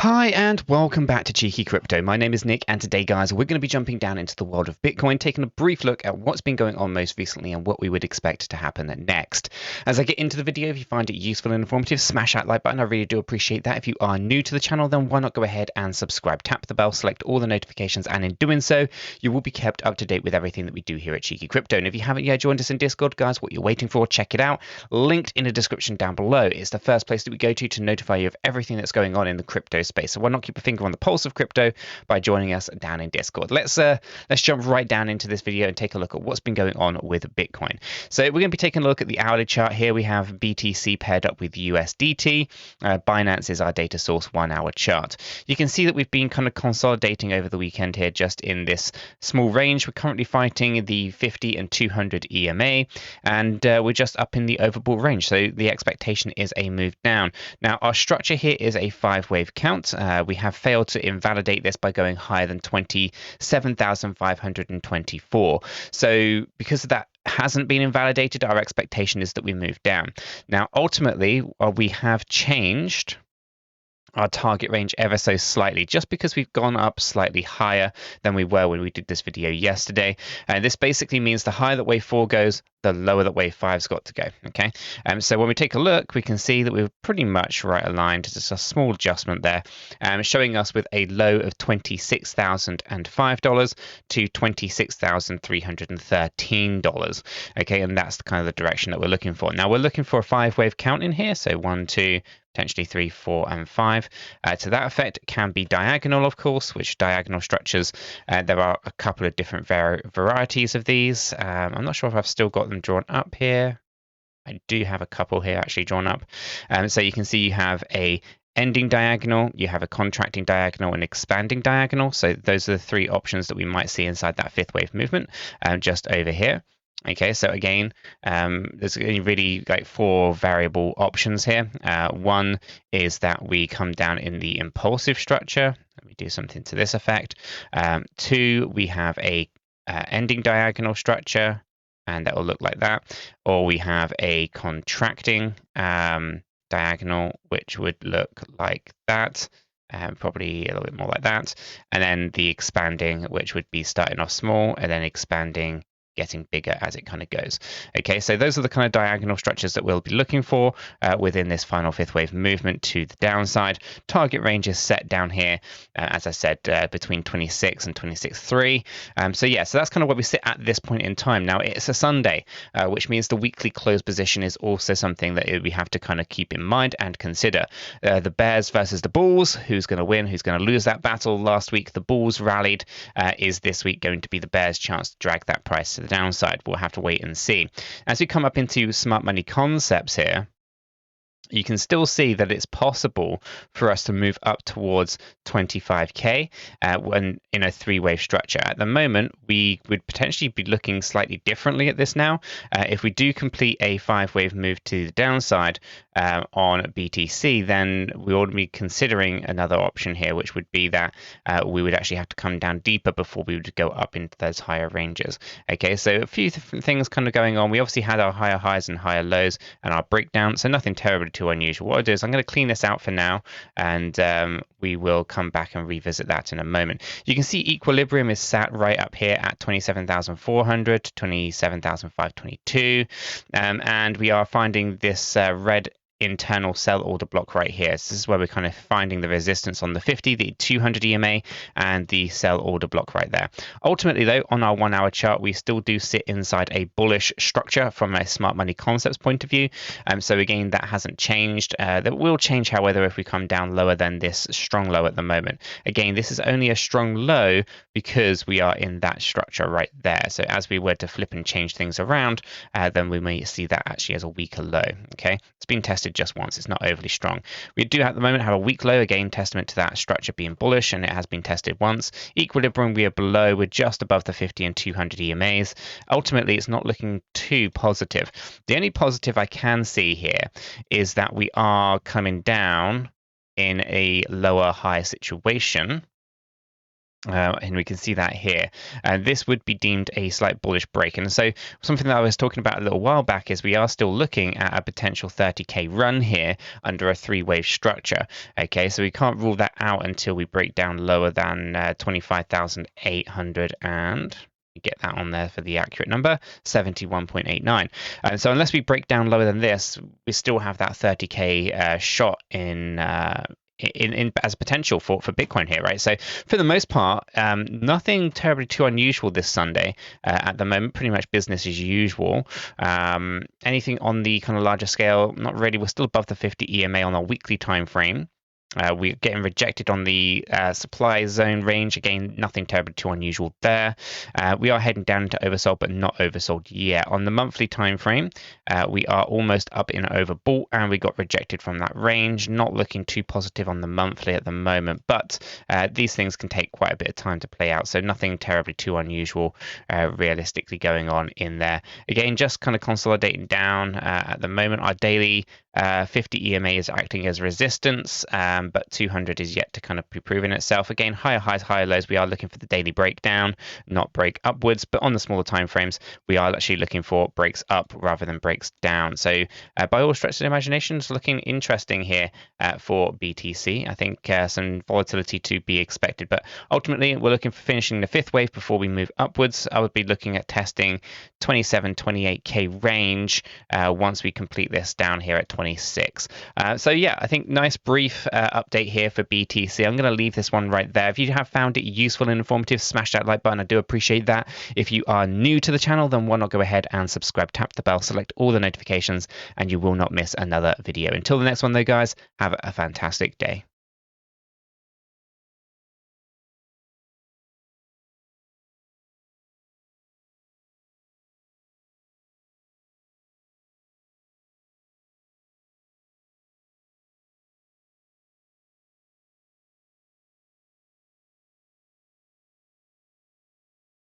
Hi and welcome back to Cheeky Crypto. My name is Nick, and today, guys, we're going to be jumping down into the world of Bitcoin, taking a brief look at what's been going on most recently and what we would expect to happen next. As I get into the video, if you find it useful and informative, smash that like button. I really do appreciate that. If you are new to the channel, then why not go ahead and subscribe, tap the bell, select all the notifications, and in doing so, you will be kept up to date with everything that we do here at Cheeky Crypto. And if you haven't yet joined us in Discord, guys, what you're waiting for, check it out. Linked in the description down below. It's the first place that we go to notify you of everything that's going on in the crypto space. So why not keep a finger on the pulse of crypto by joining us down in Discord. Let's jump right down into this video and take a look at what's been going on with Bitcoin. So we're going to be taking a look at the hourly chart here. We have BTC paired up with USDT. Binance is our data source 1 hour chart. You can see that we've been kind of consolidating over the weekend here just in this small range. We're currently fighting the 50 and 200 EMA, and we're just up in the overbought range. So the expectation is a move down. Now our structure here is a 5-wave count. We have failed to invalidate this by going higher than 27,524. So because of that hasn't been invalidated, our expectation is that we move down. Now, ultimately, we have changed our target range ever so slightly, just because we've gone up slightly higher than we were when we did this video yesterday. And this basically means the higher that wave 4 goes, the lower that wave 5's got to go. Okay, so when we take a look, we can see that we're pretty much right aligned. Just a small adjustment there, showing us with a low of $26,005 to $26,313. Okay, and that's the kind of the direction that we're looking for. Now we're looking for a 5-wave count in here, so 1, 2, potentially 3, 4, and 5. To that effect, it can be diagonal, of course, which diagonal structures, there are a couple of different varieties of these. I'm not sure if I've still got them drawn up here. I do have a couple here actually drawn up. So you can see you have a ending diagonal, you have a contracting diagonal, and expanding diagonal. So those are the 3 options that we might see inside that 5th wave movement, just over here. Okay, so again, there's really like 4 variable options here. One is that we come down in the impulsive structure. Let me do something to this effect. 2, we have a ending diagonal structure, and that will look like that. Or we have a contracting diagonal, which would look like that. Probably a little bit more like that. And then the expanding, which would be starting off small and then expanding, getting bigger as it kind of goes. Okay, so those are the kind of diagonal structures that we'll be looking for within this final 5th wave movement to the downside. Target range is set down here, as I said, between 26 and 26.3. So yeah, so that's kind of where we sit at this point in time. Now it's a Sunday, which means the weekly close position is also something that we have to kind of keep in mind and consider. The bears versus the bulls, who's going to win, who's going to lose that battle? Last week the bulls rallied. Is this week going to be the bears' chance to drag that price to the downside? We'll have to wait and see. As we come up into smart money concepts here, you can still see that it's possible for us to move up towards 25k when in a 3-wave structure. At the moment, we would potentially be looking slightly differently at this now. If we do complete a 5-wave move to the downside on BTC, then we ought to be considering another option here, which would be that we would actually have to come down deeper before we would go up into those higher ranges. Okay, so a few different things kind of going on. We obviously had our higher highs and higher lows and our breakdown, so nothing terribly too unusual. What I'll do is I'm going to clean this out for now, and we will come back and revisit that in a moment. You can see equilibrium is sat right up here at 27,400, 27,522, and we are finding this red internal sell order block right here. So this is where we're kind of finding the resistance on the 50, the 200 EMA, and the sell order block right there. Ultimately though, on our 1 hour chart, we still do sit inside a bullish structure from a smart money concepts point of view. So again, that hasn't changed. That will change, however, if we come down lower than this strong low at the moment. Again, this is only a strong low because we are in that structure right there. So as we were to flip and change things around, then we may see that actually as a weaker low. Okay, it's been tested just once, it's not overly strong. We do at the moment have a weak low, again testament to that structure being bullish, and it has been tested once. Equilibrium, we are below, we're just above the 50 and 200 EMAs. Ultimately, it's not looking too positive. The only positive I can see here is that we are coming down in a lower high situation And we can see that here. This would be deemed a slight bullish break. And so something that I was talking about a little while back is we are still looking at a potential 30K run here under a three-wave structure. Okay, so we can't rule that out until we break down lower than 25,800 and get that on there for the accurate number, 71.89. And so unless we break down lower than this, we still have that 30K shot in as potential for Bitcoin here, right? So for the most part, nothing terribly too unusual this Sunday at the moment. Pretty much business as usual. Anything on the kind of larger scale, not really. We're still above the 50 EMA on a weekly time frame. We're getting rejected on the supply zone range. Again, nothing terribly too unusual there. We are heading down into oversold, but not oversold yet. On the monthly time frame, we are almost up in overbought, and we got rejected from that range. Not looking too positive on the monthly at the moment, but these things can take quite a bit of time to play out. So nothing terribly too unusual realistically going on in there. Again, just kind of consolidating down at the moment. Our daily 50 EMA is acting as resistance, but 200 is yet to kind of be proven itself. Again, higher highs, higher lows. We are looking for the daily breakdown, not break upwards. But on the smaller time frames, we are actually looking for breaks up rather than breaks down. So by all stretches of imagination, it's looking interesting here for BTC. I think some volatility to be expected, but ultimately we're looking for finishing the fifth wave before we move upwards. I would be looking at testing 27, 28K range once we complete this down here at 26. So yeah, I think nice brief update here for BTC. I'm going to leave this one right there. If you have found it useful and informative, smash that like button. I do appreciate that. If you are new to the channel, then why not go ahead and subscribe, tap the bell, select all the notifications, and you will not miss another video. Until the next one though, guys, have a fantastic day.